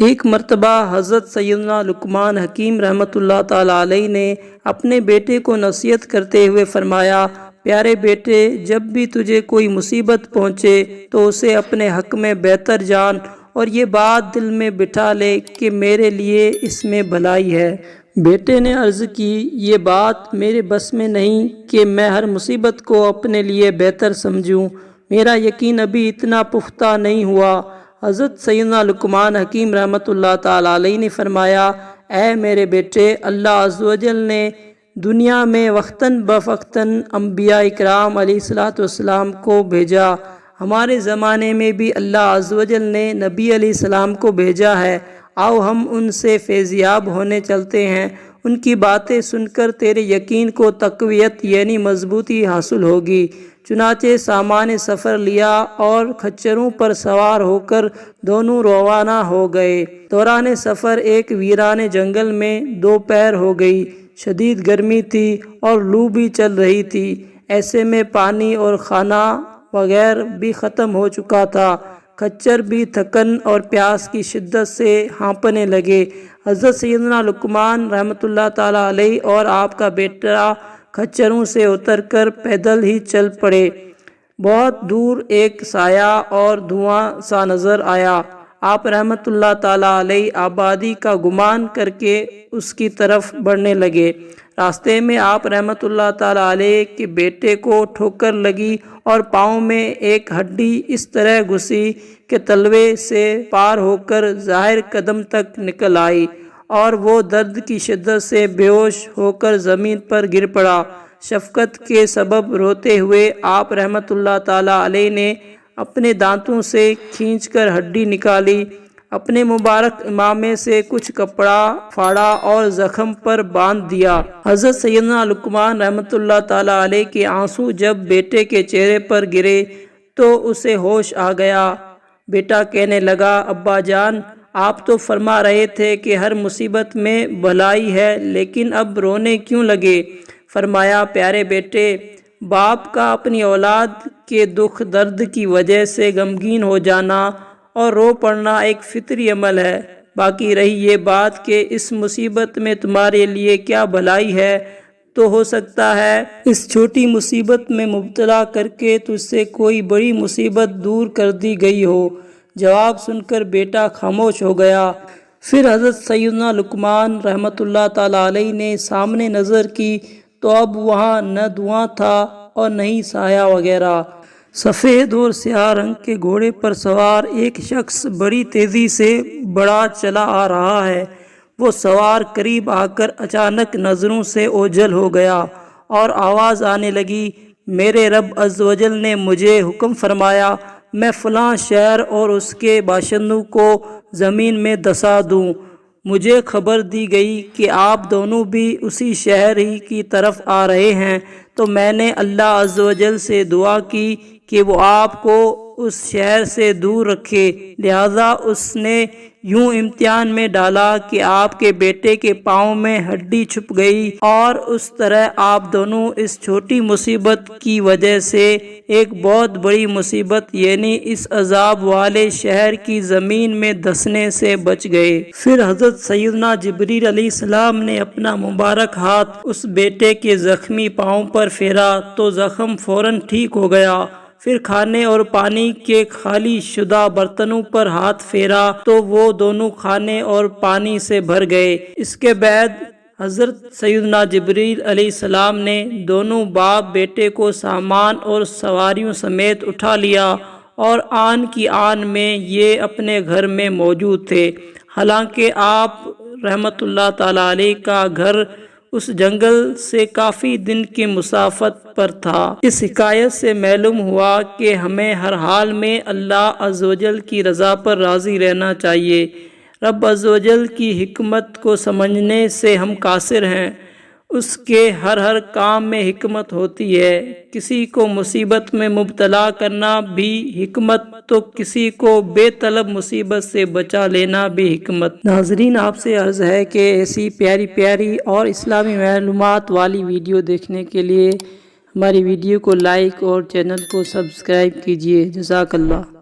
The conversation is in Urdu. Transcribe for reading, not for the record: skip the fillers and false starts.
ایک مرتبہ حضرت سیدنا لقمان حکیم رحمۃ اللہ تعالیٰ علیہ نے اپنے بیٹے کو نصیحت کرتے ہوئے فرمایا، پیارے بیٹے، جب بھی تجھے کوئی مصیبت پہنچے تو اسے اپنے حق میں بہتر جان اور یہ بات دل میں بٹھا لے کہ میرے لیے اس میں بھلائی ہے۔ بیٹے نے عرض کی، یہ بات میرے بس میں نہیں کہ میں ہر مصیبت کو اپنے لیے بہتر سمجھوں، میرا یقین ابھی اتنا پختہ نہیں ہوا۔ حضرت سیدنا لقمان حکیم رحمۃ اللہ تعالیٰ علیہ نے فرمایا، اے میرے بیٹے، اللہ عز و جل نے دنیا میں وقتاً بوقتاً انبیاء اکرام علیہ السلام کو بھیجا۔ ہمارے زمانے میں بھی اللہ عز و جل نے نبی علیہ السلام کو بھیجا ہے۔ آؤ ہم ان سے فیضیاب ہونے چلتے ہیں، ان کی باتیں سن کر تیرے یقین کو تقویت یعنی مضبوطی حاصل ہوگی۔ چنانچہ سامان سفر لیا اور کھچروں پر سوار ہو کر دونوں روانہ ہو گئے۔ دوران سفر ایک ویرانے جنگل میں دوپہر ہو گئی، شدید گرمی تھی اور لو بھی چل رہی تھی۔ ایسے میں پانی اور کھانا وغیرہ بھی ختم ہو چکا تھا۔ کھچر بھی تھکن اور پیاس کی شدت سے ہانپنے لگے۔ حضرت سیدنا لقمان رحمۃ اللہ تعالیٰ علیہ اور آپ کا بیٹا کھچروں سے اتر کر پیدل ہی چل پڑے۔ بہت دور ایک سایہ اور دھواں سا نظر آیا۔ آپ رحمۃ اللہ تعالیٰ علیہ آبادی کا گمان کر کے اس کی طرف بڑھنے لگے۔ راستے میں آپ رحمۃ اللہ تعالیٰ علیہ کے بیٹے کو ٹھوکر لگی اور پاؤں میں ایک ہڈی اس طرح گھسی کہ تلوے سے پار ہو کر ظاہر قدم تک نکل آئی اور وہ درد کی شدت سے بے ہوش ہو کر زمین پر گر پڑا۔ شفقت کے سبب روتے ہوئے آپ رحمۃ اللہ تعالیٰ علیہ نے اپنے دانتوں سے کھینچ کر ہڈی نکالی، اپنے مبارک امامے سے کچھ کپڑا پھاڑا اور زخم پر باندھ دیا۔ حضرت سیدنا لقمان رحمۃ اللہ تعالیٰ علیہ کے آنسو جب بیٹے کے چہرے پر گرے تو اسے ہوش آ گیا۔ بیٹا کہنے لگا، ابا جان، آپ تو فرما رہے تھے کہ ہر مصیبت میں بھلائی ہے، لیکن اب رونے کیوں لگے؟ فرمایا، پیارے بیٹے، باپ کا اپنی اولاد کے دکھ درد کی وجہ سے غمگین ہو جانا اور رو پڑنا ایک فطری عمل ہے۔ باقی رہی یہ بات کہ اس مصیبت میں تمہارے لیے کیا بھلائی ہے، تو ہو سکتا ہے اس چھوٹی مصیبت میں مبتلا کر کے تجھ سے کوئی بڑی مصیبت دور کر دی گئی ہو۔ جواب سن کر بیٹا خاموش ہو گیا۔ پھر حضرت سیدنا لقمان رحمۃ اللہ تعالیٰ علیہ نے سامنے نظر کی تو اب وہاں نہ دھواں تھا اور نہ ہی سایہ وغیرہ۔ سفید اور سیاہ رنگ کے گھوڑے پر سوار ایک شخص بڑی تیزی سے بڑھا چلا آ رہا ہے۔ وہ سوار قریب آ کر اچانک نظروں سے اوجھل ہو گیا اور آواز آنے لگی، میرے رب عز و جل نے مجھے حکم فرمایا میں فلاں شہر اور اس کے باشندوں کو زمین میں دسا دوں۔ مجھے خبر دی گئی کہ آپ دونوں بھی اسی شہر ہی کی طرف آ رہے ہیں، تو میں نے اللہ عز و جل سے دعا کی کہ وہ آپ کو اس شہر سے دور رکھے، لہذا اس نے یوں امتحان میں ڈالا کہ آپ کے بیٹے کے پاؤں میں ہڈی چھپ گئی اور اس طرح آپ دونوں اس چھوٹی مصیبت کی وجہ سے ایک بہت بڑی مصیبت یعنی اس عذاب والے شہر کی زمین میں دھسنے سے بچ گئے۔ پھر حضرت سیدنا جبریل علیہ السلام نے اپنا مبارک ہاتھ اس بیٹے کے زخمی پاؤں پر پھیرا تو زخم فوراً ٹھیک ہو گیا۔ پھر کھانے اور پانی کے خالی شدہ برتنوں پر ہاتھ پھیرا تو وہ دونوں کھانے اور پانی سے بھر گئے۔ اس کے بعد حضرت سیدنا جبریل علیہ السلام نے دونوں باپ بیٹے کو سامان اور سواریوں سمیت اٹھا لیا اور آن کی آن میں یہ اپنے گھر میں موجود تھے۔ حالانکہ آپ رحمۃ اللہ تعالیٰ علیہ کا گھر اس جنگل سے کافی دن کی مسافت پر تھا۔ اس حکایت سے معلوم ہوا کہ ہمیں ہر حال میں اللہ عز و جل کی رضا پر راضی رہنا چاہیے۔ رب عز و جل کی حکمت کو سمجھنے سے ہم قاصر ہیں۔ اس کے ہر کام میں حکمت ہوتی ہے۔ کسی کو مصیبت میں مبتلا کرنا بھی حکمت تو کسی کو بے طلب مصیبت سے بچا لینا بھی حکمت۔ ناظرین، آپ سے عرض ہے کہ ایسی پیاری پیاری اور اسلامی معلومات والی ویڈیو دیکھنے کے لیے ہماری ویڈیو کو لائک اور چینل کو سبسکرائب کیجیے۔ جزاک اللہ۔